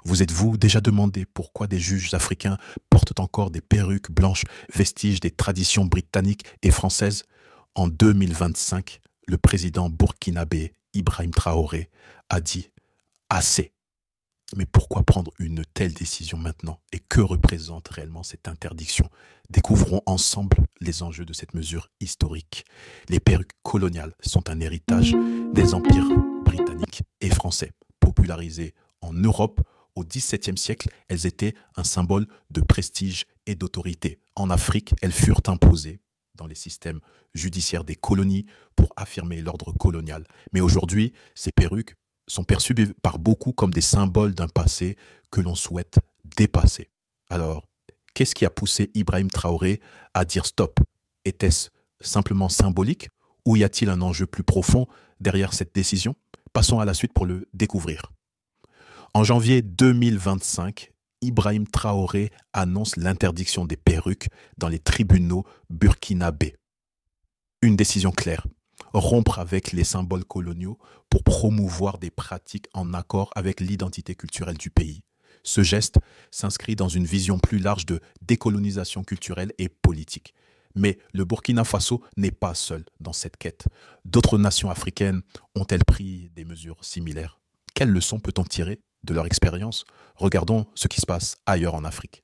Vous êtes-vous déjà demandé pourquoi des juges africains portent encore des perruques blanches, vestiges des traditions britanniques et françaises? En 2025, le président burkinabé Ibrahim Traoré a dit assez. Mais pourquoi prendre une telle décision maintenant? Et que représente réellement cette interdiction? Découvrons ensemble les enjeux de cette mesure historique. Les perruques coloniales sont un héritage des empires britanniques et français. Popularisées en Europe au XVIIe siècle, elles étaient un symbole de prestige et d'autorité. En Afrique, elles furent imposées dans les systèmes judiciaires des colonies pour affirmer l'ordre colonial. Mais aujourd'hui, ces perruques sont perçus par beaucoup comme des symboles d'un passé que l'on souhaite dépasser. Alors, qu'est-ce qui a poussé Ibrahim Traoré à dire stop? Était-ce simplement symbolique ou y a-t-il un enjeu plus profond derrière cette décision? Passons à la suite pour le découvrir. En janvier 2025, Ibrahim Traoré annonce l'interdiction des perruques dans les tribunaux burkinabés. Une décision claire: rompre avec les symboles coloniaux pour promouvoir des pratiques en accord avec l'identité culturelle du pays. Ce geste s'inscrit dans une vision plus large de décolonisation culturelle et politique. Mais le Burkina Faso n'est pas seul dans cette quête. D'autres nations africaines ont-elles pris des mesures similaires? Quelles leçons peut-on tirer de leur expérience? Regardons ce qui se passe ailleurs en Afrique.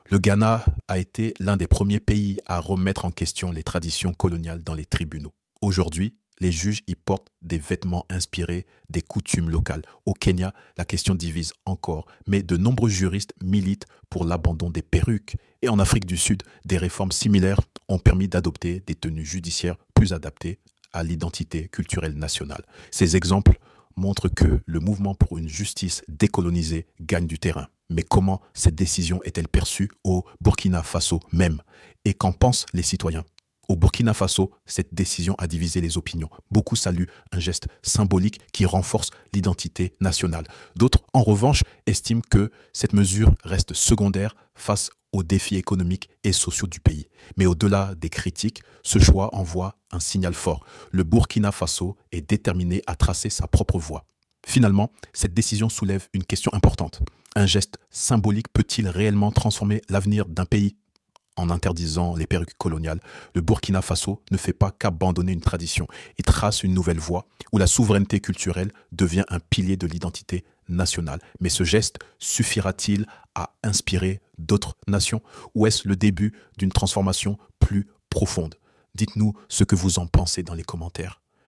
Le Ghana a été l'un des premiers pays à remettre en question les traditions coloniales dans les tribunaux. Aujourd'hui, les juges y portent des vêtements inspirés des coutumes locales. Au Kenya, la question divise encore, mais de nombreux juristes militent pour l'abandon des perruques. Et en Afrique du Sud, des réformes similaires ont permis d'adopter des tenues judiciaires plus adaptées à l'identité culturelle nationale. Ces exemples montrent que le mouvement pour une justice décolonisée gagne du terrain. Mais comment cette décision est-elle perçue au Burkina Faso même? Et qu'en pensent les citoyens? Au Burkina Faso, cette décision a divisé les opinions. Beaucoup saluent un geste symbolique qui renforce l'identité nationale. D'autres, en revanche, estiment que cette mesure reste secondaire face aux défis économiques et sociaux du pays. Mais au-delà des critiques, ce choix envoie un signal fort. Le Burkina Faso est déterminé à tracer sa propre voie. Finalement, cette décision soulève une question importante. Un geste symbolique peut-il réellement transformer l'avenir d'un pays? En interdisant les perruques coloniales, le Burkina Faso ne fait pas qu'abandonner une tradition. Il trace une nouvelle voie où la souveraineté culturelle devient un pilier de l'identité nationale. Mais ce geste suffira-t-il à inspirer d'autres nations ou est-ce le début d'une transformation plus profonde? Dites-nous ce que vous en pensez dans les commentaires.